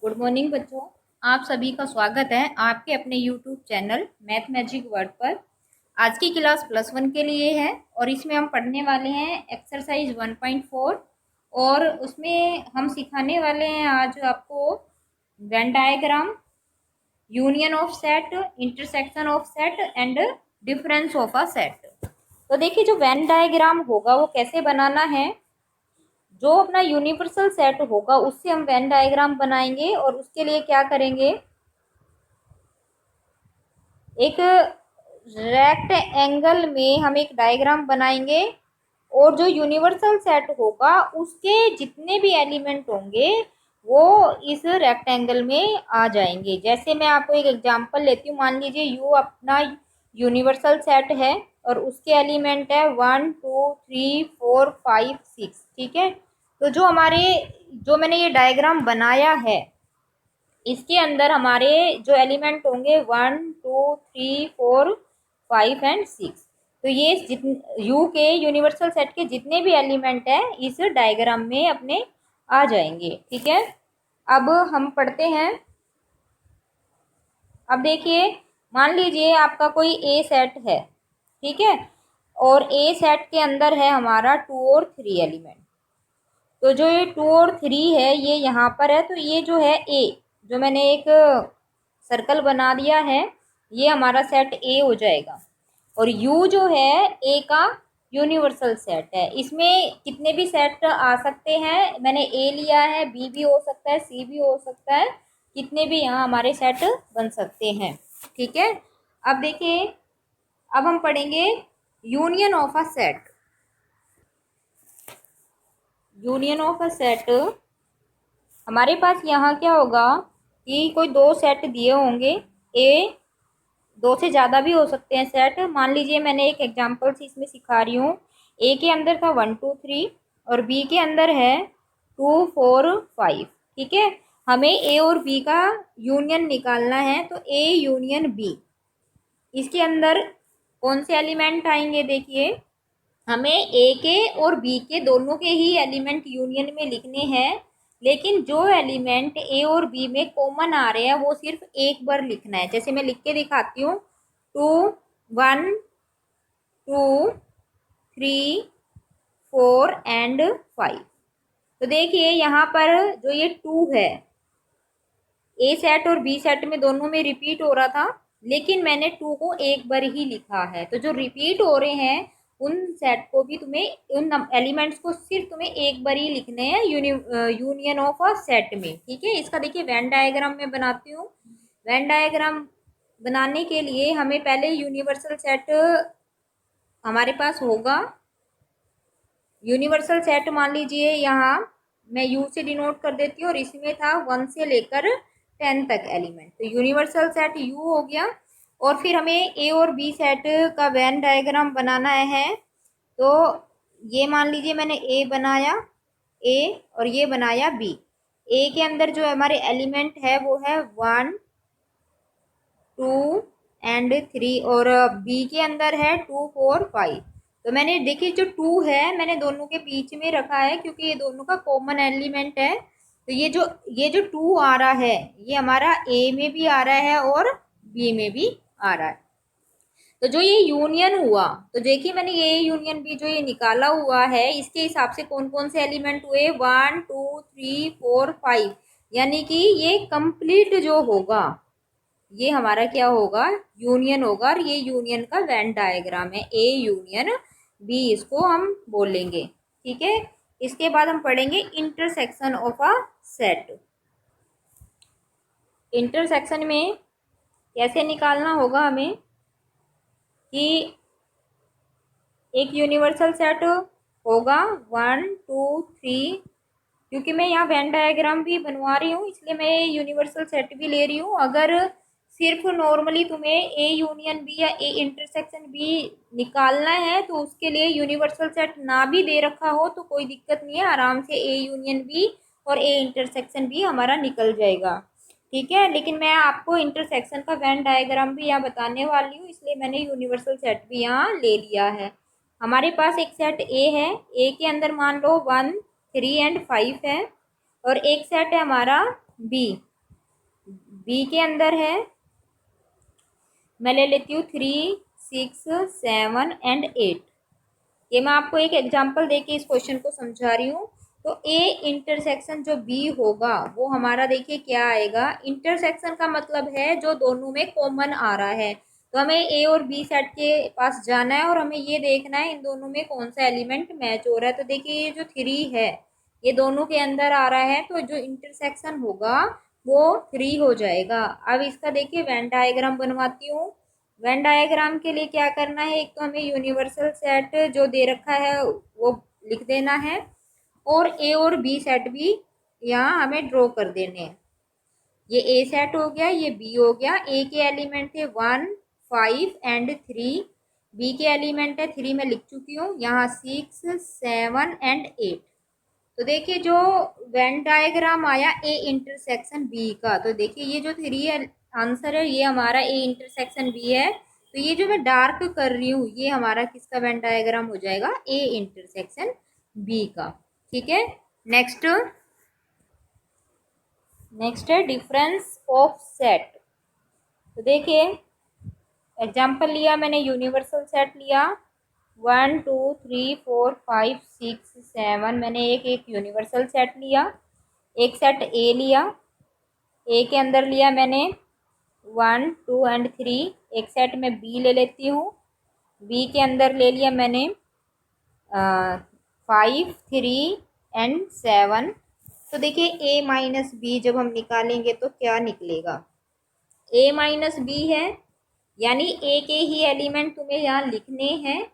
Good morning बच्चों। आप सभी का स्वागत है आपके अपने YouTube channel math magic word पर। आज की क्लास +1 के लिए है और इसमें हम पढ़ने वाले हैं एक्सरसाइज 1.4 और उसमें हम सिखाने वाले हैं आज आपको Venn diagram, union of set, intersection of set and difference of a set. तो देखिए, जो वेन डायग्राम होगा वो कैसे बनाना है। जो अपना यूनिवर्सल सेट होगा उससे हम वेन डायग्राम बनाएंगे और उसके लिए क्या करेंगे, एक रेक्ट एंगल में हम एक डायग्राम बनाएंगे और जो यूनिवर्सल सेट होगा उसके जितने भी एलिमेंट होंगे वो इस रेक्टेंगल में आ जाएंगे। जैसे मैं आपको एक एग्जांपल लेती हूँ, मान लीजिए यू अपना यूनिवर्सल सेट है और उसके एलिमेंट है 1 2 3 4 5 6। ठीक है, तो जो मैंने ये डायग्राम बनाया है इसके अंदर हमारे जो एलिमेंट होंगे 1 2 3 4 5 एंड 6। तो ये यू के यूनिवर्सल सेट के जितने भी एलिमेंट हैं इस डायग्राम में अपने आ जाएंगे। ठीक है, अब हम पढ़ते हैं। अब देखिए, मान लीजिए आपका कोई ए सेट है, ठीक है, और ए सेट के अंदर है हमारा 2 और 3 एलिमेंट। तो जो ये 2 और 3 है ये यहाँ पर है, तो ये जो है ए, जो मैंने एक सर्कल बना दिया है, ये हमारा सेट ए हो जाएगा। और यू जो है ए का यूनिवर्सल सेट है। इसमें कितने भी सेट आ सकते हैं, मैंने ए लिया है, बी भी हो सकता है, सी भी हो सकता है, कितने भी यहाँ हमारे सेट बन सकते हैं। ठीक है, अब देखिए, अब हम पढ़ेंगे union of a set. Union of a set, हमारे पास यहाँ क्या होगा कि कोई 2 सेट दिए होंगे, ए 2 से ज़्यादा भी हो सकते हैं सेट। मान लीजिए मैंने एक एग्जांपल से इसमें सिखा रही हूँ। ए के अंदर था 1 2 3 और बी के अंदर है 2 4 5। ठीक है, हमें ए और बी का यूनियन निकालना है, तो ए यूनियन बी, इसके अंदर कौन से एलिमेंट आएंगे। देखिए, हमें ए के और बी के दोनों के ही एलिमेंट यूनियन में लिखने हैं, लेकिन जो एलिमेंट ए और बी में कॉमन आ रहे हैं वो सिर्फ एक बार लिखना है। जैसे मैं लिख के दिखाती हूँ, 2 1 2 3 4 एंड 5। तो देखिए यहाँ पर जो ये 2 है, ए सेट और बी सेट में दोनों में रिपीट हो रहा था, लेकिन मैंने 2 को एक बार ही लिखा है। तो जो रिपीट हो रहे हैं उन सेट को भी तुम्हें, उन एलिमेंट्स को सिर्फ तुम्हें एक बार ही लिखने हैं यूनियन ऑफ अ सेट में। ठीक है, इसका देखिए वेन डायग्राम में बनाती हूँ। वेन डायग्राम बनाने के लिए हमें पहले यूनिवर्सल सेट हमारे पास होगा। यूनिवर्सल सेट मान लीजिए यहाँ मैं यू से डिनोट कर देती हूँ और इसमें था 1 से लेकर 10 तक एलिमेंट। तो यूनिवर्सल सेट यू हो गया। और फिर हमें ए और बी सेट का वेन डायग्राम बनाना है। तो ये मान लीजिए मैंने ए बनाया, ए, और ये बनाया बी। ए के अंदर जो हमारे एलिमेंट है वो है 1 2 एंड 3 और बी के अंदर है 2 4 5। तो मैंने देखिए जो 2 है मैंने दोनों के बीच में रखा है क्योंकि ये दोनों का कॉमन एलिमेंट है। तो ये जो 2 आ रहा है ये हमारा ए में भी आ रहा है और बी में भी आ रहा है। तो जो ये यूनियन हुआ, तो देखिए मैंने ये यूनियन भी जो ये निकाला हुआ है इसके हिसाब से कौन कौन से एलिमेंट हुए, 1 2 3 4 5, यानी कि ये कंप्लीट जो होगा ये हमारा क्या होगा, यूनियन होगा। और ये यूनियन का वेन डायग्राम है, ए यूनियन बी इसको हम बोलेंगे। ठीक है, इसके बाद हम पढ़ेंगे intersection of a set. Intersection में कैसे निकालना होगा हमें कि एक यूनिवर्सल सेट होगा 1 2 3, क्योंकि मैं यहाँ वेन डायग्राम भी बनवा रही हूँ इसलिए मैं यूनिवर्सल सेट भी ले रही हूँ। अगर सिर्फ नॉर्मली तुम्हें ए यूनियन बी या ए इंटरसेक्शन बी निकालना है तो उसके लिए यूनिवर्सल सेट ना भी दे रखा हो तो कोई दिक्कत नहीं है, आराम से ए यूनियन बी और ए इंटरसेक्शन बी हमारा निकल जाएगा। ठीक है, लेकिन मैं आपको इंटरसेक्शन का वेन डायग्राम भी यहाँ बताने वाली हूँ इसलिए मैंने यूनिवर्सल सेट भी यहाँ ले लिया है। हमारे पास एक सेट ए है, ए के अंदर मान लो 1 3 एंड 5 है, और एक सेट है हमारा बी बी के अंदर है, मैं ले लेती हूँ 3, 6, 7 एंड 8। ये मैं आपको एक एग्जांपल देके इस क्वेश्चन को समझा रही हूँ। तो ए इंटरसेक्शन जो बी होगा वो हमारा देखिए क्या आएगा। इंटरसेक्शन का मतलब है जो दोनों में कॉमन आ रहा है। तो हमें ए और बी सेट के पास जाना है और हमें ये देखना है इन दोनों में कौन सा एलिमेंट मैच हो रहा है। तो देखिए ये जो 3 है ये दोनों के अंदर आ रहा है, तो जो इंटरसेक्शन होगा वो 3 हो जाएगा। अब इसका देखिए वेन डायग्राम बनवाती हूँ। वेन डायग्राम के लिए क्या करना है, एक तो हमें यूनिवर्सल सेट जो दे रखा है वो लिख देना है, और ए और बी सेट भी यहाँ हमें ड्रॉ कर देने हैं। ये ए सेट हो गया, ये बी हो गया। ए के एलिमेंट थे 1, 5 एंड 3। बी के एलिमेंट है 3, मैं लिख चुकी हूँ यहाँ 6, 7 एंड 8। तो देखिए जो वेन डायग्राम आया ए इंटरसेक्शन बी का, तो देखिए ये जो 3 आंसर है ये हमारा ए इंटरसेक्शन बी है। तो ये जो मैं डार्क कर रही हूँ ये हमारा किसका वेन डायग्राम हो जाएगा, ए इंटरसेक्शन बी का। ठीक है, नेक्स्ट है डिफरेंस ऑफ सेट। तो देखिए एग्जाम्पल लिया मैंने, यूनिवर्सल सेट लिया 1, 2, 3, 4, 5, 6, 7। मैंने एक एक यूनिवर्सल सेट लिया। एक सेट ए लिया, ए के अंदर लिया मैंने 1, 2 एंड 3। एक सेट में बी ले लेती हूँ, बी के अंदर ले लिया मैंने 5, 3 एंड 7। तो देखिए ए माइनस बी जब हम निकालेंगे तो क्या निकलेगा, ए माइनस बी है, यानी ए के ही एलिमेंट तुम्हें यहाँ लिखने हैं,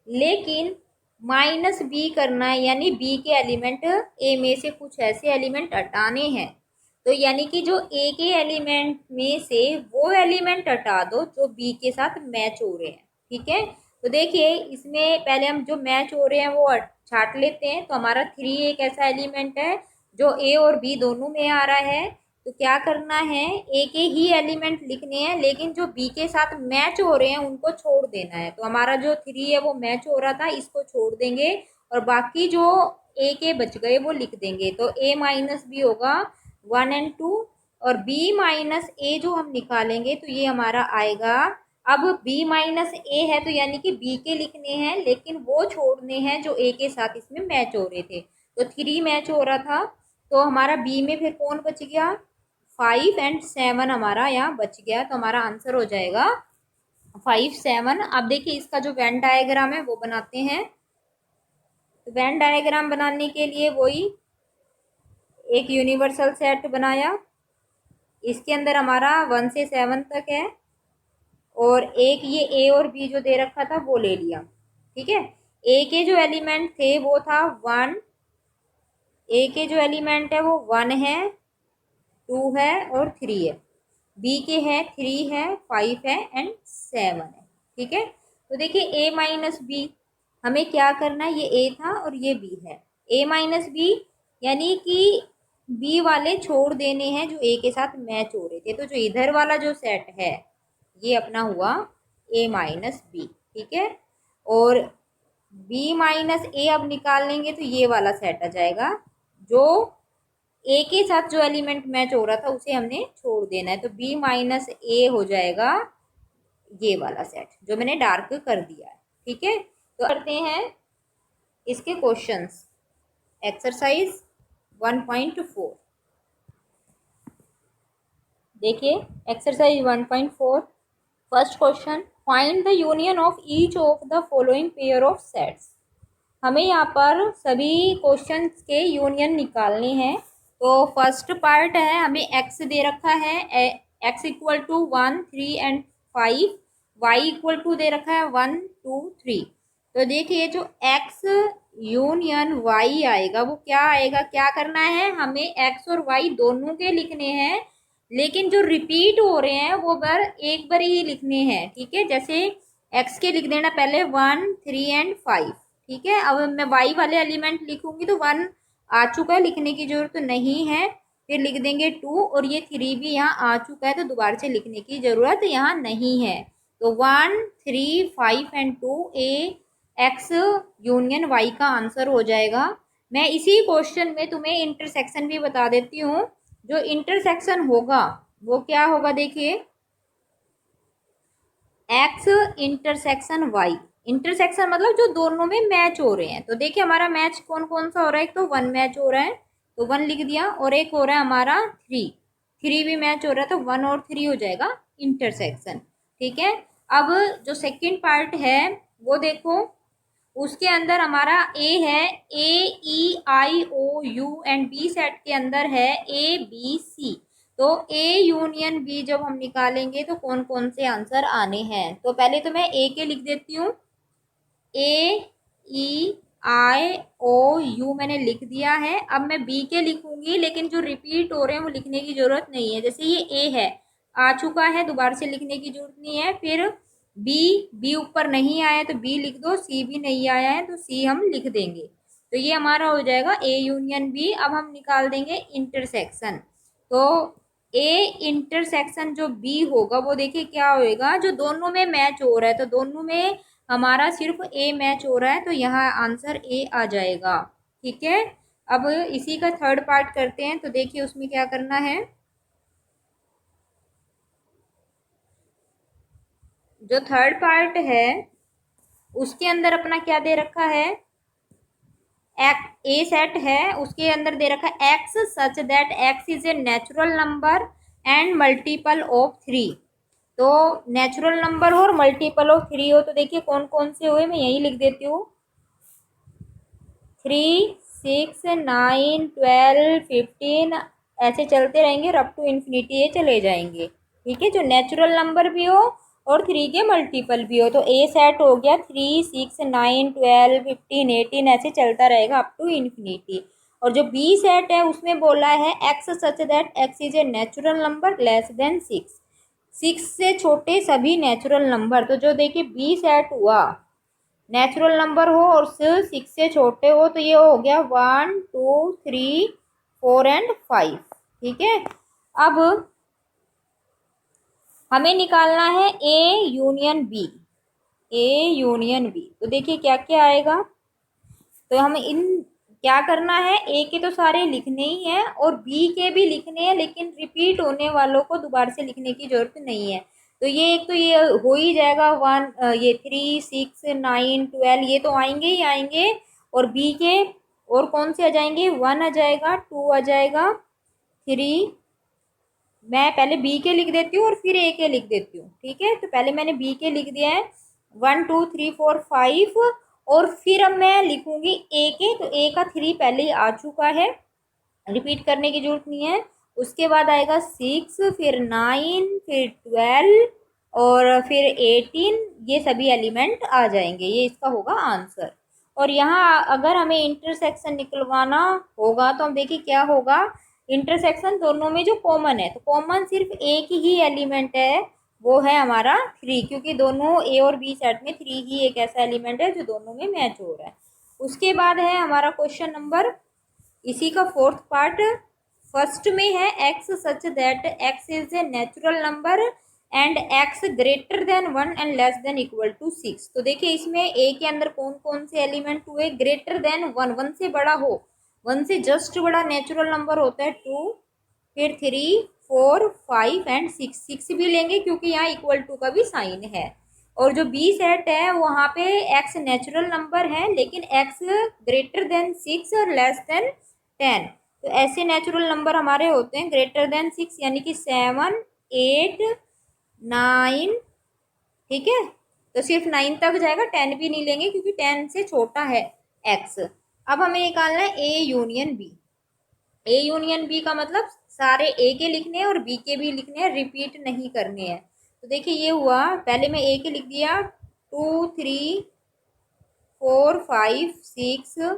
लेकिन माइनस बी करना है, यानी बी के एलिमेंट ए में से कुछ ऐसे एलिमेंट हटाने हैं। तो यानी कि जो ए के एलिमेंट में से वो एलिमेंट हटा दो जो बी के साथ मैच हो रहे हैं। ठीक है, तो देखिए इसमें पहले हम जो मैच हो रहे हैं वो छाट लेते हैं। तो हमारा 3 एक ऐसा एलिमेंट है जो ए और बी दोनों में आ रहा है। तो क्या करना है, ए के ही एलिमेंट लिखने हैं, लेकिन जो बी के साथ मैच हो रहे हैं उनको छोड़ देना है। तो हमारा जो 3 है वो मैच हो रहा था, इसको छोड़ देंगे और बाकी जो ए के बच गए वो लिख देंगे। तो ए माइनस बी होगा 1 एंड 2, और बी माइनस ए जो हम निकालेंगे तो ये हमारा आएगा। अब बी माइनस ए है तो यानी कि बी के लिखने हैं, लेकिन वो छोड़ने हैं जो ए के साथ इसमें मैच हो रहे थे। तो 3 मैच हो रहा था, तो हमारा बी में फिर कौन बच गया, 5 एंड 7 हमारा यहाँ बच गया। तो हमारा आंसर हो जाएगा 5, 7। अब देखिए इसका जो वेन डायग्राम है वो बनाते हैं। तो वेन डायग्राम बनाने के लिए वही एक यूनिवर्सल सेट बनाया, इसके अंदर हमारा 1 से 7 तक है, और एक ये ए और बी जो दे रखा था वो ले लिया। ठीक है, ए के जो एलिमेंट थे वो था 1, ए के जो एलिमेंट है वो 1 है, 2 है और 3 है। बी के है 3 है, 5 है एंड 7 है। ठीक है, तो देखिए ए माइनस बी हमें क्या करना है, ये ए था और ये बी है। ए माइनस बी यानी कि बी वाले छोड़ देने हैं जो ए के साथ मैच हो रहे थे। तो जो इधर वाला जो सेट है ये अपना हुआ ए माइनस बी। ठीक है, और बी माइनस ए अब निकाल लेंगे तो ये वाला सेट आ जाएगा, जो ए के साथ जो एलिमेंट मैच हो रहा था उसे हमने छोड़ देना है। तो बी माइनस ए हो जाएगा ये वाला सेट जो मैंने डार्क कर दिया है। ठीक है, तो करते हैं इसके क्वेश्चंस। एक्सरसाइज 1.4 देखिए, exercise 1.4 first question, find the union of each of the following pair of sets. हमें यहाँ पर सभी क्वेश्चंस के यूनियन निकालने हैं। तो फर्स्ट पार्ट है, हमें एक्स दे रखा है, X equal to 1, 3 and 5, Y equal to दे रखा है 1, 2, 3। तो देखिए जो एक्स यूनियन वाई आएगा वो क्या आएगा, क्या करना है, हमें एक्स और वाई दोनों के लिखने हैं, लेकिन जो रिपीट हो रहे हैं वो एक बार ही लिखने हैं। ठीक है, जैसे एक्स के लिख देना पहले 1, 3 एंड 5। ठीक है, अब मैं वाई वाले एलिमेंट लिखूंगी तो 1 आ चुका है, लिखने की जरूरत तो नहीं है। फिर लिख देंगे 2, और ये 3 भी यहाँ आ चुका है तो दोबारा से लिखने की जरूरत यहाँ नहीं है। तो 1, 3, 5 and 2 A X union Y का आंसर हो जाएगा। मैं इसी क्वेश्चन में तुम्हें इंटरसेक्शन भी बता देती हूँ। जो इंटरसेक्शन होगा वो क्या होगा देखिए, एक्स इंटरसेक्शन वाई। इंटरसेक्शन मतलब जो दोनों में मैच हो रहे हैं। तो देखिए हमारा मैच कौन कौन सा हो रहा है, एक तो वन मैच हो रहा है तो वन लिख दिया, और एक हो रहा है हमारा थ्री, थ्री भी मैच हो रहा है तो वन और थ्री हो जाएगा इंटरसेक्शन। ठीक है। अब जो सेकंड पार्ट है वो देखो, उसके अंदर हमारा ए है, ए ई आई ओ यू एंड बी सेट के अंदर है ए बी सी। तो ए यूनियन बी जब हम निकालेंगे तो कौन कौन से आंसर आने हैं, तो पहले तो मैं ए के लिख देती हूँ, ए ई आई ओ यू मैंने लिख दिया है। अब मैं बी के लिखूंगी, लेकिन जो रिपीट हो रहे हैं वो लिखने की जरूरत नहीं है। जैसे ये ए है, आ चुका है, दोबारा से लिखने की जरूरत नहीं है। फिर बी, बी ऊपर नहीं आया तो बी लिख दो, सी भी नहीं आया है तो सी हम लिख देंगे। तो ये हमारा हो जाएगा ए यूनियन बी। अब हम निकाल देंगे इंटरसेक्शन। तो ए इंटरसेक्शन जो बी होगा वो देखिए क्या होएगा, जो दोनों में मैच हो रहा है, तो दोनों में हमारा सिर्फ ए मैच हो रहा है तो यहाँ आंसर ए आ जाएगा। ठीक है। अब इसी का थर्ड पार्ट करते हैं, तो देखिए उसमें क्या करना है। जो थर्ड पार्ट है उसके अंदर अपना क्या दे रखा है, ए सेट है, उसके अंदर दे रखा है X such that X is a natural number and multiple of three. तो नेचुरल नंबर हो और मल्टीपल ऑफ थ्री हो, तो देखिए कौन कौन से हुए, मैं यही लिख देती हूँ, 3 6 9 12 15, ऐसे चलते रहेंगे अप टू इन्फिनिटी ये चले जाएंगे। ठीक है, जो नेचुरल नंबर भी हो और थ्री के मल्टीपल भी हो। तो ए सेट हो गया 3 6 9 12 15 18, ऐसे चलता रहेगा अप टू इन्फिनिटी। और जो बी सेट है उसमें बोला है X such that X is a natural number less than six, six से छोटे सभी नेचुरल नंबर। तो जो देखिए बी सेट हुआ, नेचुरल नंबर हो और सिक्स से छोटे हो, तो ये हो गया 1 2 3 4 एंड 5। ठीक है। अब हमें निकालना है A union B, A union B. तो देखिए क्या क्या आएगा, तो हमें इन क्या करना है, ए के तो सारे लिखने ही हैं और बी के भी लिखने हैं, लेकिन रिपीट होने वालों को दोबारा से लिखने की जरूरत नहीं है। तो ये एक तो ये हो ही जाएगा वन, ये 3 6 9 12 ये तो आएंगे ही आएंगे। और बी के और कौन से आ जाएंगे, वन आ जाएगा, टू आ जाएगा, थ्री, मैं पहले बी के लिख देती हूँ और फिर ए के लिख देती हूँ। ठीक है, तो पहले मैंने बी के लिख दिया है 1 2 3 4 5, और फिर अब मैं लिखूंगी ए के, तो ए का थ्री पहले ही आ चुका है, रिपीट करने की जरूरत नहीं है। उसके बाद आएगा 6, फिर 9, फिर 12 और फिर 18, ये सभी एलिमेंट आ जाएंगे, ये इसका होगा आंसर। और यहाँ अगर हमें इंटरसेक्शन निकलवाना होगा तो हम देखिए क्या होगा, इंटरसेक्शन दोनों में जो कॉमन है, तो कॉमन सिर्फ एक ही एलिमेंट है, वो है हमारा थ्री, क्योंकि दोनों ए और बी सेट में थ्री ही एक ऐसा एलिमेंट है जो दोनों में मैच हो रहा है। उसके बाद है हमारा क्वेश्चन नंबर, इसी का फोर्थ पार्ट। फर्स्ट में है X such that X is a natural number and X greater than one and less than equal to six. तो देखिए इसमें ए के अंदर कौन कौन से एलिमेंट हुए, ग्रेटर देन वन, वन से बड़ा हो, वन से जस्ट बड़ा नेचुरल नंबर होता है टू, फिर three, four, five and six, six भी लेंगे क्योंकि यहाँ इक्वल टू का भी साइन है। और जो बी सेट है वहाँ पे एक्स नेचुरल नंबर है, लेकिन एक्स ग्रेटर देन सिक्स और लेस देन 10। तो ऐसे नेचुरल नंबर हमारे होते हैं ग्रेटर देन सिक्स, यानी कि 7 8 9। ठीक है, तो सिर्फ 9 तक जाएगा, 10 भी नहीं लेंगे क्योंकि 10 से छोटा है एक्स। अब हमें निकालना है A union B. A union B का मतलब सारे ए के लिखने हैं और बी के भी लिखने हैं, रिपीट नहीं करने हैं। तो देखिए ये हुआ, पहले मैं ए के लिख दिया 2 3 4 5 6,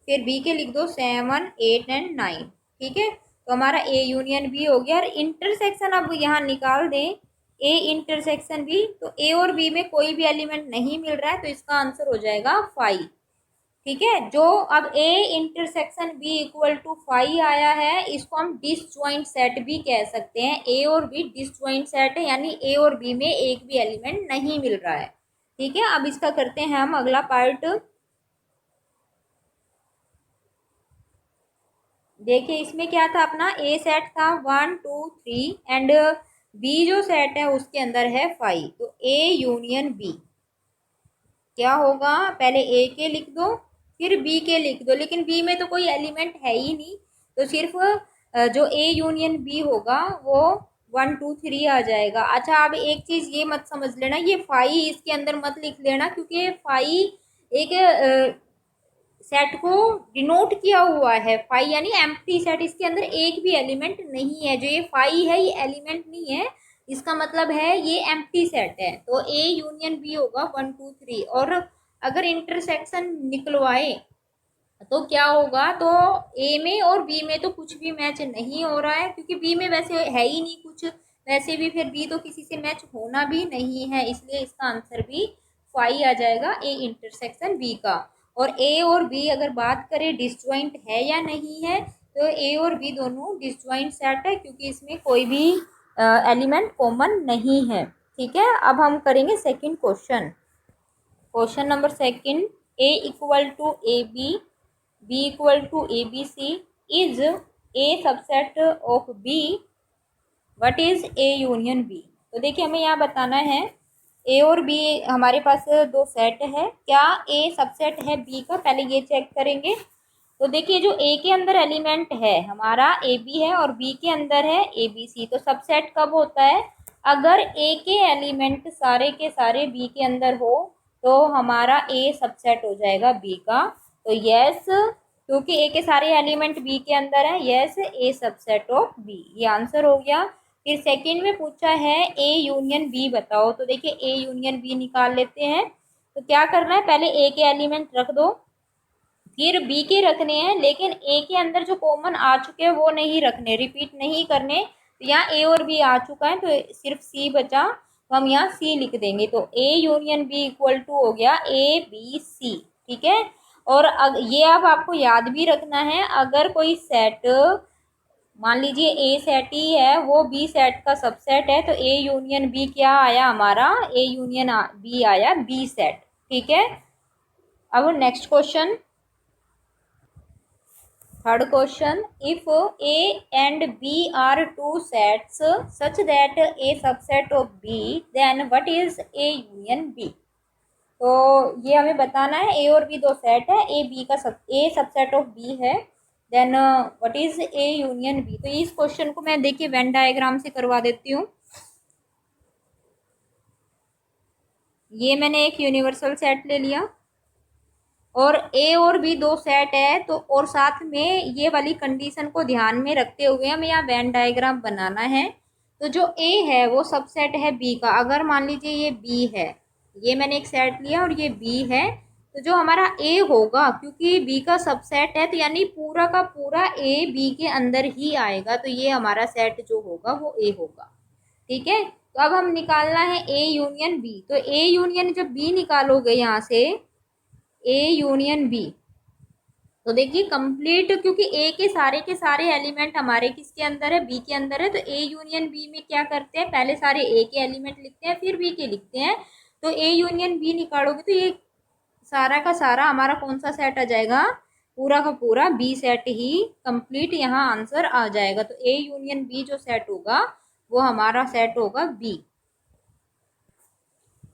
फिर बी के लिख दो 7 8 एंड 9। ठीक है, तो हमारा ए यूनियन बी हो गया। और इंटरसेक्शन अब यहाँ निकाल दें, ए इंटरसेक्शन बी, तो ए और बी में कोई भी एलिमेंट नहीं मिल रहा है तो इसका आंसर हो जाएगा 5। ठीक है, जो अब A intersection B equal to 5 आया है, इसको हम डिसजॉइंट सेट भी कह सकते हैं। ए और बी डिसजॉइंट सेट है, यानी ए और बी में एक भी एलिमेंट नहीं मिल रहा है। ठीक है, अब इसका करते हैं हम अगला पार्ट। देखिए इसमें क्या था, अपना ए सेट था 1 2 3 एंड बी जो सेट है उसके अंदर है 5, तो ए यूनियन बी क्या होगा, पहले ए के लिख दो फिर बी के लिख दो, लेकिन बी में तो कोई एलिमेंट है ही नहीं, तो सिर्फ जो ए यूनियन बी होगा वो 1 2 3 आ जाएगा। अच्छा, अब एक चीज ये मत समझ लेना, ये फाई इसके अंदर मत लिख लेना, क्योंकि फाई एक सेट को डिनोट किया हुआ है, फाई यानी एम्प्टी सेट, इसके अंदर एक भी एलिमेंट नहीं है। जो ये फाई है ये एलिमेंट नहीं है, इसका मतलब है ये एम्प्टी सेट है। तो ए यूनियन बी होगा 1 2 3। और अगर इंटरसेक्शन निकलवाए तो क्या होगा, तो ए में और बी में तो कुछ भी मैच नहीं हो रहा है, क्योंकि बी में वैसे है ही नहीं कुछ, वैसे भी फिर बी तो किसी से मैच होना भी नहीं है, इसलिए इसका आंसर भी फाई आ जाएगा, ए इंटरसेक्शन बी का। और ए और बी अगर बात करें डिसजॉइंट है या नहीं है, तो ए और बी दोनों डिसजॉइंट सेट है, क्योंकि इसमें कोई भी एलिमेंट कॉमन नहीं है। ठीक है, अब हम करेंगे second question. Question number second, A equal to A B, B equal to A B C, is A subset of B, what is A union B. तो देखिए हमें यहाँ बताना है ए और बी हमारे पास दो सेट है, क्या ए सबसेट है बी का, पहले ये चेक करेंगे। तो देखिए जो ए के अंदर एलिमेंट है हमारा ए बी है और बी के अंदर है ए बी सी, तो सबसेट कब होता है, अगर ए के एलिमेंट सारे के सारे बी के अंदर हो तो हमारा ए सबसेट हो जाएगा बी का। तो यस, क्योंकि ए के सारे एलिमेंट बी के अंदर है, yes A subset of B, ये आंसर हो गया। फिर सेकंड में पूछा है ए यूनियन बी बताओ, तो देखिए ए यूनियन बी निकाल लेते हैं। तो क्या करना है, पहले ए के एलिमेंट रख दो फिर बी के रखने हैं, लेकिन ए के अंदर जो कॉमन आ चुके हैं वो नहीं रखने, रिपीट नहीं करने। तो यहाँ ए और बी आ चुका है तो सिर्फ सी बचा, तो हम यहाँ सी लिख देंगे। तो A union B equal to हो गया ए बी सी। ठीक है, और ये अब आपको याद भी रखना है, अगर कोई सेट मान लीजिए ए सेट ही है वो बी सेट का सबसेट है, तो ए यूनियन बी क्या आया हमारा, ए यूनियन बी आया बी सेट। ठीक है, अब next question, third question, if A and B are two sets such that A subset of B, then what is A union B. तो ये हमें बताना है, ए और बी दो सेट है, ए बी का ए सबसेट ऑफ बी है, then what is A union B. तो इस क्वेश्चन को मैं देखिए वेन डायग्राम से करवा देती हूँ। ये मैंने एक यूनिवर्सल सेट ले लिया और ए और बी दो सेट है, तो और साथ में ये वाली कंडीशन को ध्यान में रखते हुए हमें यहाँ वेन डायग्राम बनाना है। तो जो ए है वो सबसेट है बी का, अगर मान लीजिए ये बी है, ये मैंने एक सेट लिया और ये बी है, तो जो हमारा ए होगा क्योंकि बी का सबसेट है तो यानी पूरा का पूरा ए बी के अंदर ही आएगा, तो ये हमारा सेट जो होगा वो ए होगा। ठीक है, तो अब हम निकालना है ए यूनियन बी। तो ए यूनियन जब बी निकालोगे यहाँ से ए यूनियन बी, तो देखिए कंप्लीट, क्योंकि ए के सारे एलिमेंट हमारे किसके अंदर है, बी के अंदर है, तो ए यूनियन बी में क्या करते हैं, पहले सारे ए के एलिमेंट लिखते हैं फिर बी के लिखते हैं। तो ए यूनियन बी निकालोगे तो ये सारा का सारा हमारा कौन सा सेट आ जाएगा, पूरा का पूरा बी सेट ही कंप्लीट यहाँ आंसर आ जाएगा। तो ए यूनियन बी जो सेट होगा वो हमारा सेट होगा B.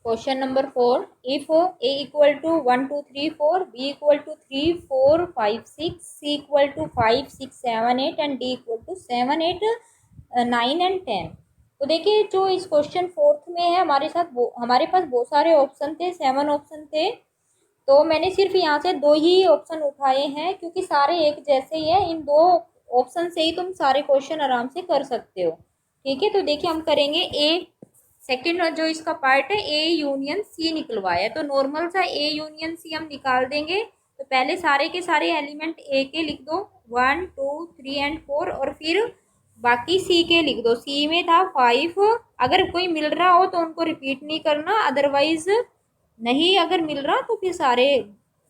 Question number 4, if A equal to 1 2 3 4, B equal to 3 4 5 6, C equal to 5 6 7 8 and D equal to 7 8 9 and 10। तो देखिए जो इस क्वेश्चन फोर्थ में है हमारे साथ हमारे पास बहुत सारे ऑप्शन थे, 7 ऑप्शन थे, तो मैंने सिर्फ यहाँ से 2 ही ऑप्शन उठाए हैं, क्योंकि सारे एक जैसे ही है, इन 2 ऑप्शन से ही तुम सारे क्वेश्चन आराम से कर सकते हो। ठीक है, तो देखिए हम करेंगे ए सेकेंड जो इसका पार्ट है ए यूनियन सी निकलवाया, तो नॉर्मल सा ए यूनियन सी हम निकाल देंगे। तो पहले सारे के सारे एलिमेंट ए के लिख दो 1 2 3 एंड 4, और फिर बाकी सी के लिख दो। सी में था 5, अगर कोई मिल रहा हो तो उनको रिपीट नहीं करना, अदरवाइज नहीं अगर मिल रहा तो फिर सारे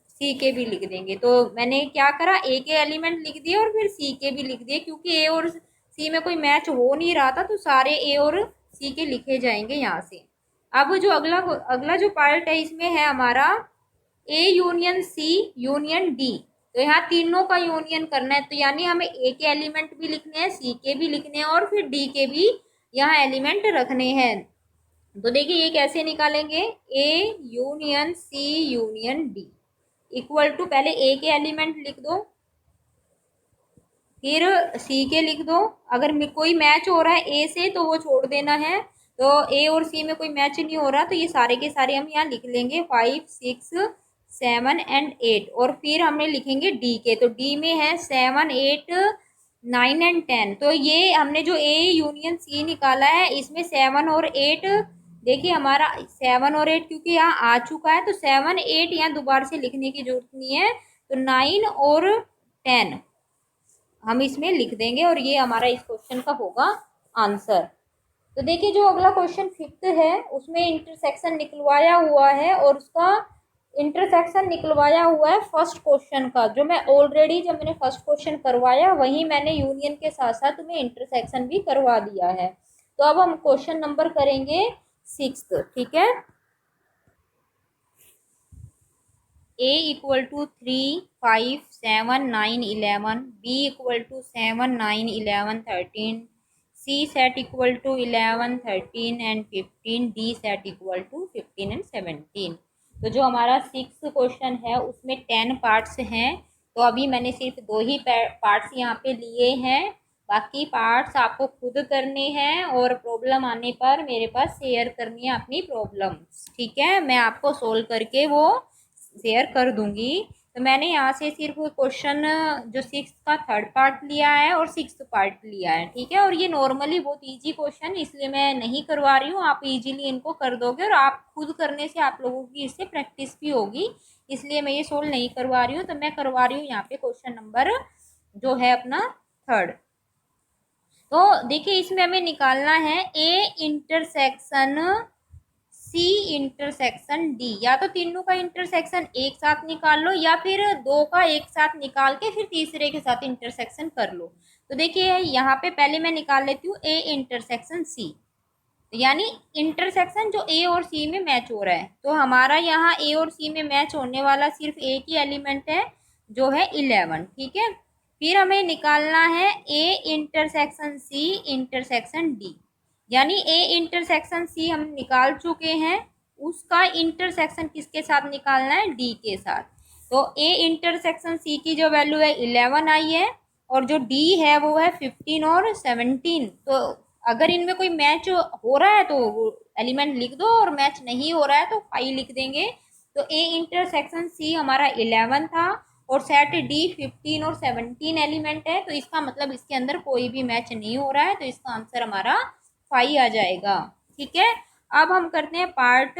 सी के भी लिख देंगे। तो मैंने क्या करा, ए के एलिमेंट लिख दिए और फिर सी के भी लिख दिए, क्योंकि ए और सी में कोई मैच हो नहीं रहा था, तो सारे ए और सी के लिखे जाएंगे यहाँ से। अब जो अगला जो पार्ट है इसमें है हमारा A union C union D. तो यहाँ तीनों का यूनियन करना है, तो यानी हमें ए के एलिमेंट भी लिखने हैं, सी के भी लिखने हैं और फिर डी के भी यहाँ एलिमेंट रखने हैं। तो देखिए ये कैसे निकालेंगे, A union C union D equal to, पहले ए के एलिमेंट लिख दो, फिर सी के लिख दो। अगर कोई मैच हो रहा है ए से तो वो छोड़ देना है, तो ए और सी में कोई मैच नहीं हो रहा तो ये सारे के सारे हम यहाँ लिख लेंगे 5 6 7 एंड 8। और फिर हमें लिखेंगे डी के, तो डी में है 7 8 9 एंड 10। तो ये हमने जो ए यूनियन सी निकाला है इसमें 7 और 8, देखिए हमारा 7 और 8 क्योंकि यहाँ आ चुका है तो 7 8 यहाँ दोबारा से लिखने की जरूरत नहीं है, तो 9 और 10 हम इसमें लिख देंगे और ये हमारा इस क्वेश्चन का होगा आंसर। तो देखिए जो अगला क्वेश्चन 5th है उसमें इंटरसेक्शन निकलवाया हुआ है और उसका इंटरसेक्शन निकलवाया हुआ है फर्स्ट क्वेश्चन का, जो मैं ऑलरेडी जब मैंने फर्स्ट क्वेश्चन करवाया वहीं मैंने यूनियन के साथ साथ तुम्हें इंटरसेक्शन भी करवा दिया है। तो अब हम क्वेश्चन नंबर करेंगे 6th, ठीक है। A equal to 3 5 7 9 11, B equal to 7 9 11 13, C set equal to 11 13 and 15, D set equal to 15 and 17। तो जो हमारा 6th क्वेश्चन है उसमें 10 पार्ट्स हैं, तो अभी मैंने सिर्फ 2 ही पार्ट्स यहाँ पे लिए हैं, बाकी पार्ट्स आपको खुद करने हैं और प्रॉब्लम आने पर मेरे पास शेयर करनी है अपनी प्रॉब्लम्स, ठीक है। मैं आपको सोल्व करके वो शेयर कर दूंगी। तो मैंने यहाँ से सिर्फ क्वेश्चन जो 6th का 3rd पार्ट लिया है और 6th पार्ट लिया है, ठीक है। और ये नॉर्मली बहुत इजी क्वेश्चन इसलिए मैं नहीं करवा रही हूँ, आप इजीली इनको कर दोगे और आप खुद करने से आप लोगों की इससे प्रैक्टिस भी होगी, इसलिए मैं ये सोल्व नहीं करवा रही हूँ। तो मैं करवा रही हूँ यहाँ पे क्वेश्चन नंबर जो है अपना 3rd। तो देखिए इसमें हमें निकालना है A intersection C intersection D, या तो तीनों का इंटरसेक्शन एक साथ निकाल लो या फिर 2 का एक साथ निकाल के फिर तीसरे के साथ इंटरसेक्शन कर लो। तो देखिए यहाँ पे पहले मैं निकाल लेती हूँ ए इंटरसेक्शन सी, यानी इंटरसेक्शन जो ए और सी में मैच हो रहा है। तो हमारा यहाँ ए और सी में मैच होने वाला सिर्फ एक ही एलिमेंट है जो है 11, ठीक है। फिर हमें निकालना है A intersection C intersection D, यानी ए इंटरसेक्शन सी हम निकाल चुके हैं, उसका इंटरसेक्शन किसके साथ निकालना है, डी के साथ। तो ए इंटरसेक्शन सी की जो वैल्यू है 11 आई है और जो डी है वो है 15 और 17। तो अगर इनमें कोई मैच हो रहा है तो एलिमेंट लिख दो और मैच नहीं हो रहा है तो 5 लिख देंगे। तो ए इंटरसेक्शन सी हमारा 11 था और सेट डी 15 और 17 एलिमेंट है, तो इसका मतलब इसके अंदर कोई भी मैच नहीं हो रहा है, तो इसका आंसर हमारा 5 आ जाएगा, ठीक है। अब हम करते हैं पार्ट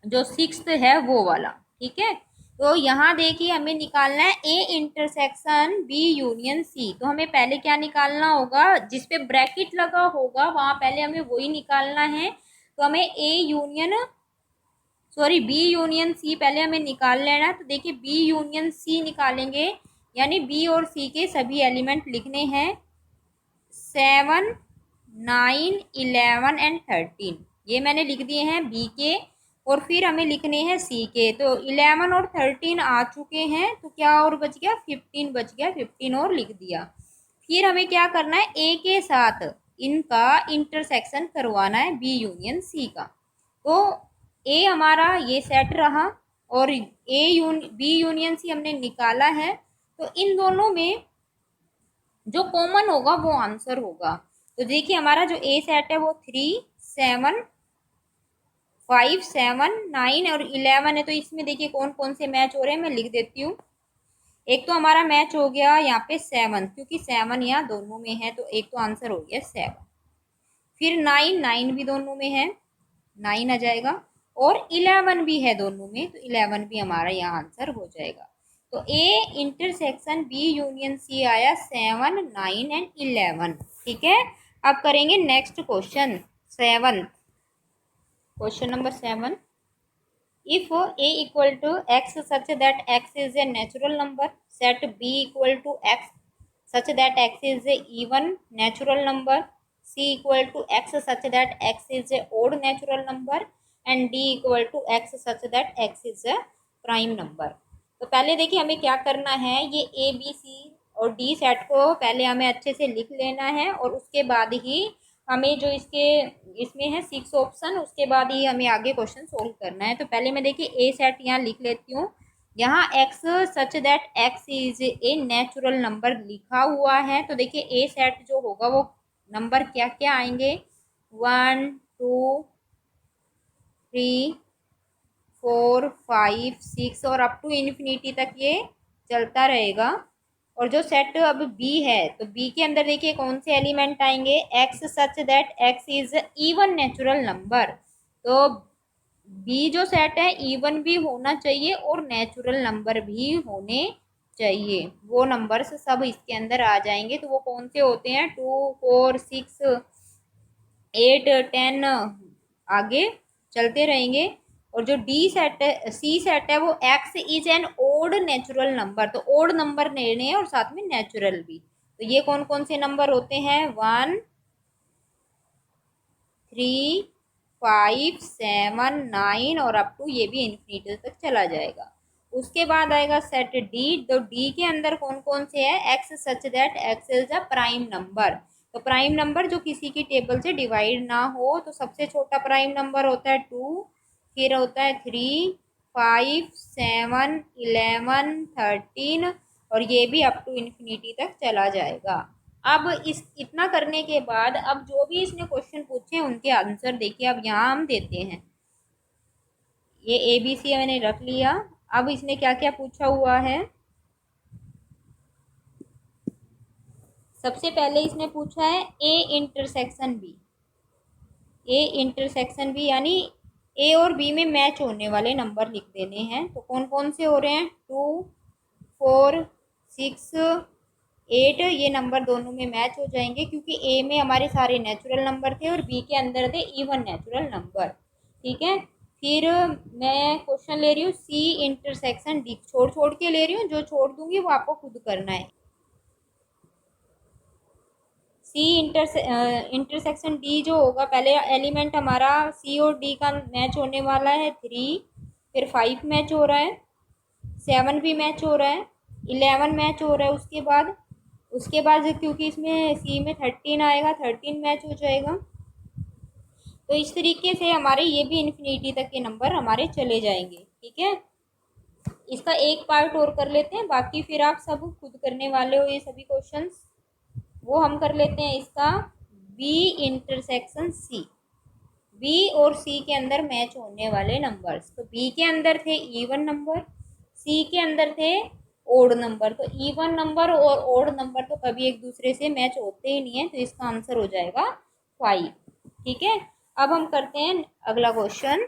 जो 6th है वो वाला, ठीक है। तो यहाँ देखिए हमें निकालना है A intersection B union C. तो हमें पहले क्या निकालना होगा, जिसपे ब्रैकेट लगा होगा वहां पहले हमें वही निकालना है। तो हमें बी यूनियन सी पहले हमें निकाल लेना है। तो देखिए बी यूनियन सी निकालेंगे, यानी बी और सी के सभी एलिमेंट लिखने हैं 7 9 11 एंड 13, ये मैंने लिख दिए हैं बी के। और फिर हमें लिखने हैं सी के, तो 11 और 13 आ चुके हैं, तो क्या और बच गया, 15 बच गया, 15 और लिख दिया। फिर हमें क्या करना है, ए के साथ इनका इंटरसेक्शन करवाना है बी यूनियन सी का। तो ए हमारा ये सेट रहा और बी यूनियन सी हमने निकाला है, तो इन दोनों में जो कॉमन होगा वो आंसर होगा। तो देखिए हमारा जो ए सेट है वो 3 7 5 7 9 और 11 है। तो इसमें देखिए कौन कौन से मैच हो रहे हैं मैं लिख देती हूँ। एक तो हमारा मैच हो गया यहाँ पे 7, क्योंकि 7 यहाँ दोनों में है, तो एक तो आंसर हो गया 7। फिर 9 भी दोनों में है, 9 आ जाएगा, और 11 भी है दोनों में, तो 11 भी हमारा यहाँ आंसर हो जाएगा। तो A intersection B union C आया 7 9 एंड 11, ठीक है। अब करेंगे next question 7, question number 7। If a equal to x such that x is a natural number, set b equal to x such that x is a even natural number, c equal to x such that x is a odd natural number, and d equal to x such that x is a prime number. तो पहले देखिए हमें क्या करना है, ये ए B सी और D set को पहले हमें अच्छे से लिख लेना है, और उसके बाद ही हमें जो इसके इसमें है 6 ऑप्शन, उसके बाद ही हमें आगे क्वेश्चन सोल्व करना है। तो पहले मैं देखिए ए सेट यहाँ लिख लेती हूँ। यहाँ x such that X is a natural number लिखा हुआ है। तो देखिए ए सेट जो होगा वो नंबर क्या क्या आएंगे, 1 2 3 4 5 6 और अप टू इन्फिनिटी तक ये चलता रहेगा। और जो सेट अब बी है, तो बी के अंदर देखिए कौन से एलिमेंट आएंगे, x such that X is even natural number. तो बी जो सेट है इवन भी होना चाहिए और नेचुरल नंबर भी होने चाहिए। वो नंबर्स सब इसके अंदर आ जाएंगे। तो वो कौन से होते हैं, 2 4 6 8 10 आगे चलते रहेंगे। और जो डी सेट है, सी सेट है, वो X is an odd natural number. तो ओड नंबर लेने हैं और साथ में नेचुरल भी। तो ये कौन कौन से नंबर होते हैं, 1 3 5 7 9 और अप टू ये भी इन्फिनिटी तक चला जाएगा। उसके बाद आएगा सेट डी। तो डी के अंदर कौन कौन से है, X such that X is a prime number. तो प्राइम नंबर जो किसी की टेबल से डिवाइड ना हो। तो सबसे छोटा प्राइम नंबर होता है 2, फिर होता है 3 5 7 11 13 और ये भी अप टू इन्फिनिटी तक चला जाएगा। अब इस इतना करने के बाद अब जो भी इसने क्वेश्चन पूछे उनके आंसर देखिए अब यहाँ हम देते हैं। ये ए बी सी मैंने रख लिया। अब इसने क्या क्या पूछा हुआ है, सबसे पहले इसने पूछा है A intersection B. A intersection B यानी ए और बी में मैच होने वाले नंबर लिख देने हैं। तो कौन कौन से हो रहे हैं, 2 4 6 8, ये नंबर दोनों में मैच हो जाएंगे क्योंकि ए में हमारे सारे नेचुरल नंबर थे और बी के अंदर थे इवन नेचुरल नंबर। ठीक है, फिर मैं क्वेश्चन ले रही हूँ सी इंटरसेक्शन डी, छोड़ छोड़ के ले रही हूँ, जो छोड़ दूंगी वो आपको खुद करना है। सी इंटरसेक्शन डी जो होगा, पहले एलिमेंट हमारा सी और डी का मैच होने वाला है 3, फिर 5 मैच हो रहा है, 7 भी मैच हो रहा है, 11 मैच हो रहा है। उसके बाद क्योंकि इसमें सी में 13 आएगा, 13 मैच हो जाएगा। तो इस तरीके से हमारे ये भी इन्फिनिटी तक के नंबर हमारे चले जाएंगे। ठीक है, इसका एक पार्ट और कर लेते हैं, बाकी फिर आप सब खुद करने वाले हो ये सभी क्वेश्चंस। वो हम कर लेते हैं इसका बी इंटरसेक्शन सी। बी और सी के अंदर मैच होने वाले नंबर्स, तो बी के अंदर थे इवन नंबर, सी के अंदर थे ओड नंबर। तो इवन नंबर और ओड नंबर तो कभी एक दूसरे से मैच होते ही नहीं है, तो इसका आंसर हो जाएगा 5। ठीक है, अब हम करते हैं अगला question.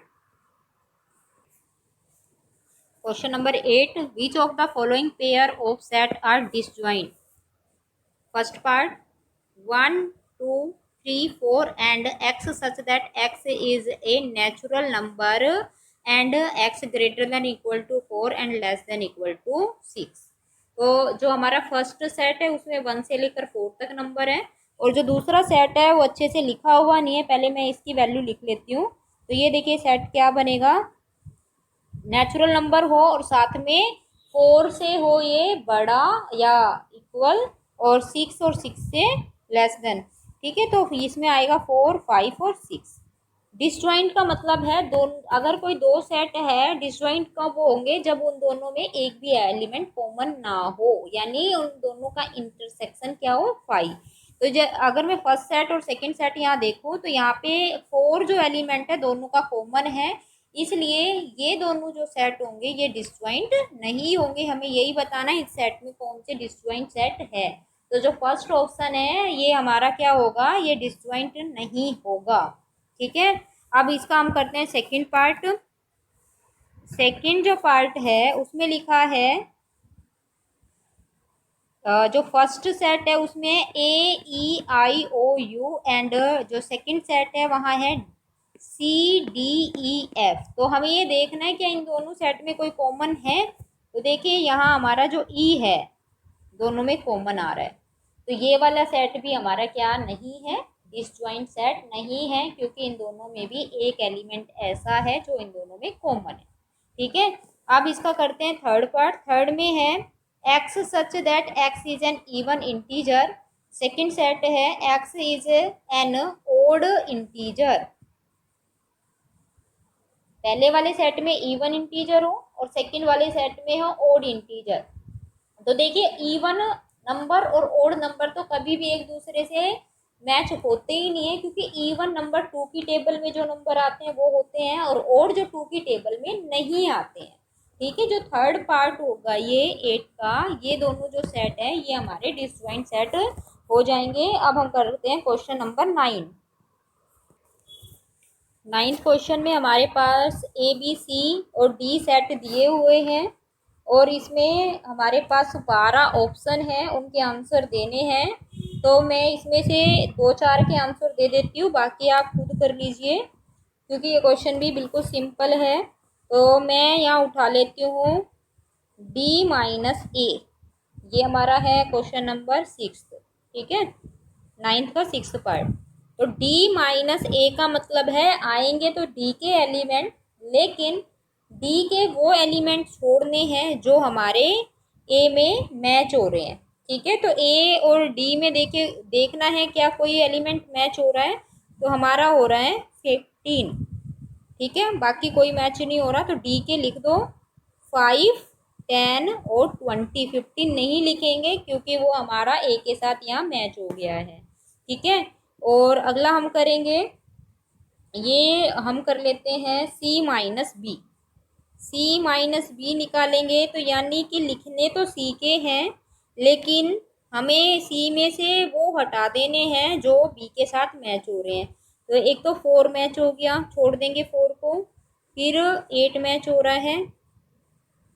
Question number 8, which of the following pair of set are disjoint. First part 1 2 3 4 and x such that x is a natural number and x greater than equal to 4 and less than equal to 6। तो जो हमारा first set है उसमें 1 से लेकर 4 तक number है, और जो दूसरा सेट है वो अच्छे से लिखा हुआ नहीं है, पहले मैं इसकी वैल्यू लिख लेती हूँ। तो ये देखिए सेट क्या बनेगा, नेचुरल नंबर हो और साथ में 4 से हो ये बड़ा या इक्वल, और 6 और 6 से लेस देन। ठीक है, तो इसमें आएगा 4 5 और 6। डिसजॉइंट का मतलब है दोनों, अगर कोई दो सेट है डिसजॉइंट कब होंगे, जब उन दोनों में एक भी एलिमेंट कॉमन ना हो, यानी उन दोनों का इंटरसेक्शन क्या हो, 5। तो अगर मैं फर्स्ट सेट और सेकंड सेट यहाँ देखूँ तो यहाँ पे 4 जो एलिमेंट है दोनों का कॉमन है, इसलिए ये दोनों जो सेट होंगे ये डिसजॉइंट नहीं होंगे। हमें यही बताना है इस सेट में कौन से डिसजॉइंट सेट है। तो जो फर्स्ट ऑप्शन है ये हमारा क्या होगा, ये डिसजॉइंट नहीं होगा। ठीक है, अब इसका हम करते हैं सेकंड पार्ट। सेकंड जो पार्ट है उसमें लिखा है जो फर्स्ट सेट है उसमें ए ई आई ओ यू एंड जो सेकंड सेट है वहाँ है सी डी ई एफ। तो हमें ये देखना है कि इन दोनों सेट में कोई कॉमन है। तो देखिए यहाँ हमारा जो ई है दोनों में कॉमन आ रहा है, तो ये वाला सेट भी हमारा क्या नहीं है, डिसजॉइंट सेट नहीं है, क्योंकि इन दोनों में भी एक एलिमेंट ऐसा है जो इन दोनों में कॉमन है। ठीक है, अब इसका करते हैं थर्ड पार्ट। थर्ड में है X such that X is an even integer. Second set है X is an odd integer. पहले वाले सेट में इवन इंटीजर हो और सेकंड वाले सेट में हो ओड इंटीजर। तो देखिए इवन नंबर और ओड नंबर तो कभी भी एक दूसरे से मैच होते ही नहीं है, क्योंकि इवन नंबर टू की टेबल में जो नंबर आते हैं वो होते हैं और ओड जो टू की टेबल में नहीं आते हैं। ठीक है, जो थर्ड पार्ट होगा ये 8 का, ये दोनों जो सेट है ये हमारे डिसजॉइंट सेट हो जाएंगे। अब हम करते हैं क्वेश्चन नंबर 9। 9th क्वेश्चन में हमारे पास ए बी सी और डी सेट दिए हुए हैं और इसमें हमारे पास 12 ऑप्शन हैं, उनके आंसर देने हैं। तो मैं इसमें से 2-4 के आंसर दे देती हूँ, बाकी आप खुद कर लीजिए क्योंकि ये क्वेश्चन भी बिल्कुल सिंपल है। तो मैं यहाँ उठा लेती हूँ डी माइनस ए, ये हमारा है क्वेश्चन नंबर 6। ठीक है, 9th का 6th पार्ट। तो डी माइनस ए का मतलब है आएंगे तो डी के एलिमेंट, लेकिन डी के वो एलिमेंट छोड़ने हैं जो हमारे ए में मैच हो रहे हैं। ठीक है, तो ए और डी में देखिए देखना है क्या कोई एलिमेंट मैच हो रहा है, तो हमारा हो रहा है 15। ठीक है, बाकी कोई मैच नहीं हो रहा, तो डी के लिख दो 5, 10 और 20। 15 नहीं लिखेंगे क्योंकि वो हमारा ए के साथ यहाँ मैच हो गया है। ठीक है, और अगला हम करेंगे, ये हम कर लेते हैं सी माइनस बी। सी माइनस बी निकालेंगे तो यानी कि लिखने तो सी के हैं, लेकिन हमें सी में से वो हटा देने हैं जो बी के साथ मैच हो रहे हैं। तो एक तो 4 मैच हो गया, छोड़ देंगे 4 को, फिर 8 मैच हो रहा है,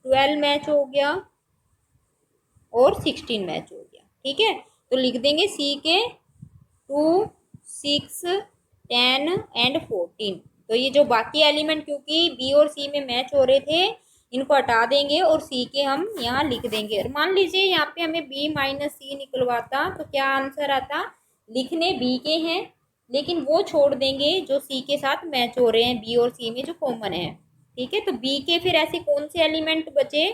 12 मैच हो गया और 16 मैच हो गया। ठीक है, तो लिख देंगे सी के 2, 6, 10 एंड 14। तो ये जो बाकी एलिमेंट क्योंकि बी और सी में मैच हो रहे थे, इनको हटा देंगे और सी के हम यहाँ लिख देंगे। और मान लीजिए यहाँ पे हमें बी माइनस सी निकलवाता तो क्या आंसर आता, लिखने बी के हैं लेकिन वो छोड़ देंगे जो सी के साथ मैच हो रहे हैं, बी और सी में जो कॉमन है। ठीक है, तो बी के फिर ऐसे कौन से एलिमेंट बचे,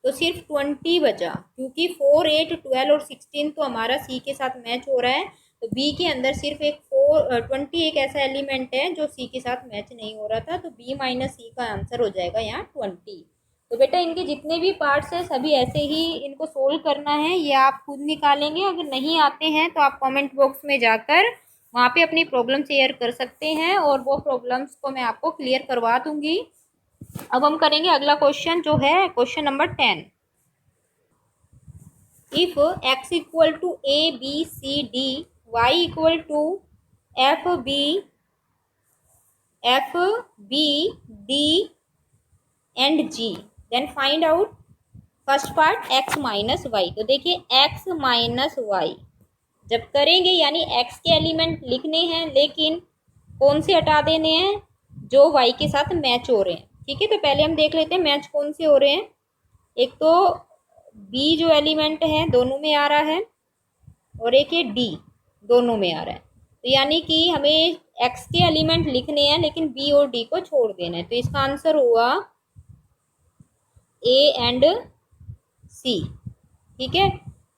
तो सिर्फ 20 बचा, क्योंकि 4, 8, 12 और 16 तो हमारा सी के साथ मैच हो रहा है। तो बी के अंदर सिर्फ एक 20 एक ऐसा एलिमेंट है जो सी के साथ मैच नहीं हो रहा था, तो बी माइनस सी का आंसर हो जाएगा यहाँ 20। तो बेटा इनके जितने भी पार्ट्स हैं सभी ऐसे ही इनको सोल्व करना है, ये आप खुद निकालेंगे। अगर नहीं आते हैं तो आप कमेंट बॉक्स में जाकर वहाँ पे अपनी प्रॉब्लम शेयर कर सकते हैं और वो प्रॉब्लम्स को मैं आपको क्लियर करवा दूंगी। अब हम करेंगे अगला क्वेश्चन जो है question number 10। If x equal to A B C D, y equal to F B D and G, then find out first part x minus Y. तो देखिए x माइनस वाई जब करेंगे यानी x के element लिखने हैं, लेकिन कौन से हटा देने हैं, जो y के साथ मैच हो रहे हैं। ठीक है, तो पहले हम देख लेते हैं मैच कौन से हो रहे हैं। एक तो b जो एलिमेंट है दोनों में आ रहा है और एक ये d दोनों में आ रहा है। तो यानी कि हमें x के एलिमेंट लिखने हैं लेकिन b और d को छोड़ देना है, तो इसका आंसर हुआ a एंड c। ठीक है,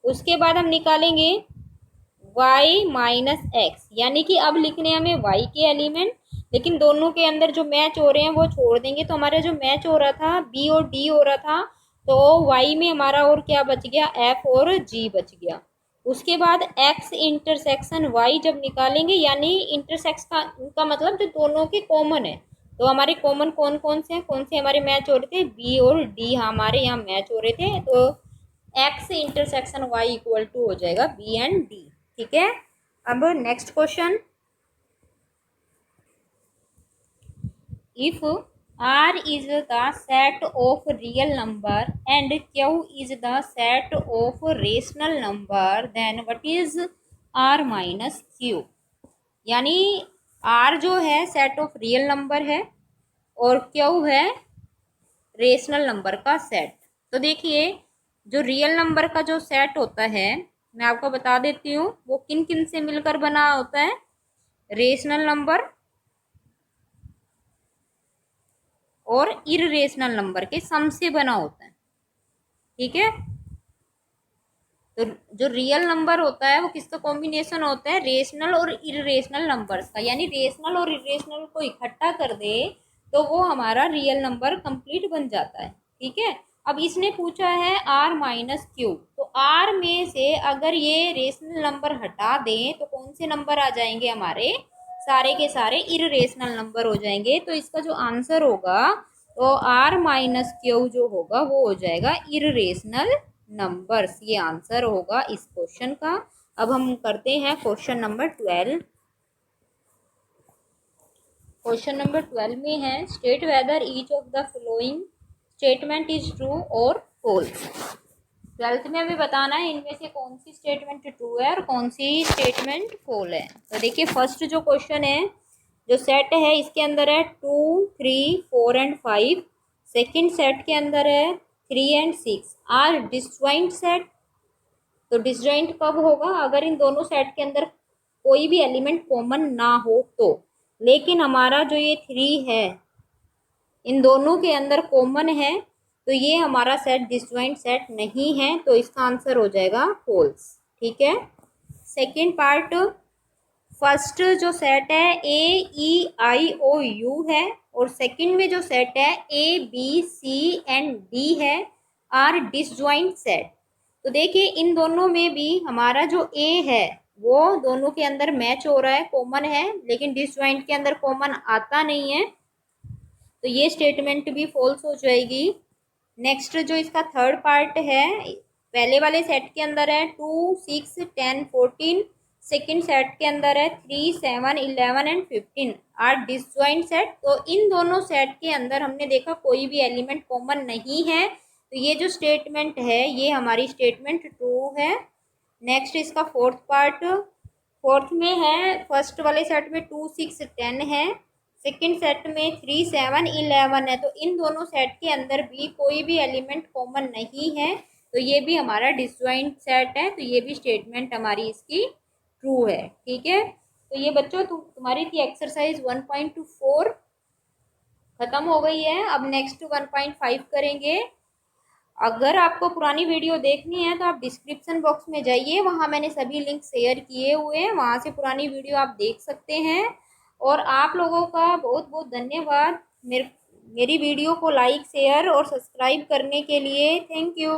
उसके बाद हम निकालेंगे y माइनस एक्स, यानी कि अब लिखने हमें y के एलिमेंट, लेकिन दोनों के अंदर जो मैच हो रहे हैं वो छोड़ देंगे। तो हमारा जो मैच हो रहा था b और d हो रहा था, तो y में हमारा और क्या बच गया, f और g बच गया। उसके बाद x इंटरसेक्शन y जब निकालेंगे, यानी इंटरसेक्स का मतलब जो दोनों के कॉमन है, तो हमारे कॉमन कौन कौन से हैं, कौन से हमारे मैच हो रहे थे, b और d हमारे यहाँ मैच हो रहे थे। तो x intersection y equal to हो जाएगा b एंड d। ठीक है, अब next question, if R is the set of real number and Q is the set of rational number, then what is R minus Q। यानी R जो है set of real number है और Q है rational number का set. तो देखिए जो रियल नंबर का जो सेट होता है मैं आपको बता देती हूँ वो किन किन से मिलकर बना होता है। रेशनल नंबर, और इररेशनल नंबर के सम से बना होता है। ठीक है, तो जो रियल नंबर होता है वो किसका कॉम्बिनेशन होता है, रेशनल और इररेशनल नंबर्स का, यानी रेशनल और इररेशनल को इकट्ठा कर दे तो वो हमारा रियल नंबर कंप्लीट बन जाता है। ठीक है, अब इसने पूछा है आर माइनस क्यू, तो आर में से अगर ये रेशनल नंबर हटा दें तो कौन से नंबर आ जाएंगे हमारे, सारे के सारे इररेशनल नंबर हो जाएंगे। तो इसका जो आंसर होगा तो आर माइनस क्यू जो होगा वो हो जाएगा इररेशनल नंबर्स, ये आंसर होगा इस क्वेश्चन का। अब हम करते हैं क्वेश्चन नंबर 12। क्वेश्चन नंबर 12 में है state whether each of the following statement is true और फॉल्स। 12th में हमें बताना है इनमें से कौन सी स्टेटमेंट ट्रू है और कौन सी स्टेटमेंट फॉल है। तो देखिए फर्स्ट जो क्वेश्चन है, जो सेट है इसके अंदर है 2 3 4 एंड 5। सेकंड सेट के अंदर है 3 एंड 6 आर डिसजॉइंट सेट। तो डिसजॉइंट कब होगा, अगर इन दोनों सेट के अंदर कोई भी एलिमेंट कॉमन ना हो तो। लेकिन हमारा जो ये 3 है इन दोनों के अंदर कॉमन है, तो ये हमारा सेट डिसजॉइंट सेट नहीं है, तो इसका आंसर हो जाएगा फॉल्स। ठीक है, सेकंड पार्ट, फर्स्ट जो सेट है ए ई आई ओ यू है और सेकंड में जो सेट है A B C and D है, आर डिसजॉइंट सेट। तो देखिए इन दोनों में भी हमारा जो ए है वो दोनों के अंदर मैच हो रहा है, कॉमन है, लेकिन डिसजॉइंट के अंदर कॉमन आता नहीं है, तो ये स्टेटमेंट भी फॉल्स हो जाएगी। नेक्स्ट जो इसका थर्ड पार्ट है, पहले वाले सेट के अंदर है 2 6 10 14, सेकंड सेट के अंदर है 3 7 11 एंड 15 आर डिसजॉइंट सेट। तो इन दोनों सेट के अंदर हमने देखा कोई भी एलिमेंट कॉमन नहीं है, तो ये जो स्टेटमेंट है ये हमारी स्टेटमेंट ट्रू है। नेक्स्ट इसका फोर्थ पार्ट, फोर्थ में है फर्स्ट वाले सेट में 2 6 10 है, सेकंड सेट में 3 7 11 है, तो इन दोनों सेट के अंदर भी कोई भी एलिमेंट कॉमन नहीं है, तो ये भी हमारा डिसजॉइंट सेट है, तो ये भी स्टेटमेंट हमारी इसकी ट्रू है। ठीक है, तो ये बच्चों तुम्हारी थी एक्सरसाइज 1.24 खत्म हो गई है। अब नेक्स्ट 1.5 करेंगे। अगर आपको पुरानी वीडियो देखनी है तो आप डिस्क्रिप्शन बॉक्स में जाइए, वहाँ मैंने सभी लिंक शेयर किए हुए हैं, वहाँ से पुरानी वीडियो आप देख सकते हैं। और आप लोगों का बहुत बहुत धन्यवाद मेरी वीडियो को लाइक शेयर और सब्सक्राइब करने के लिए। Thank you.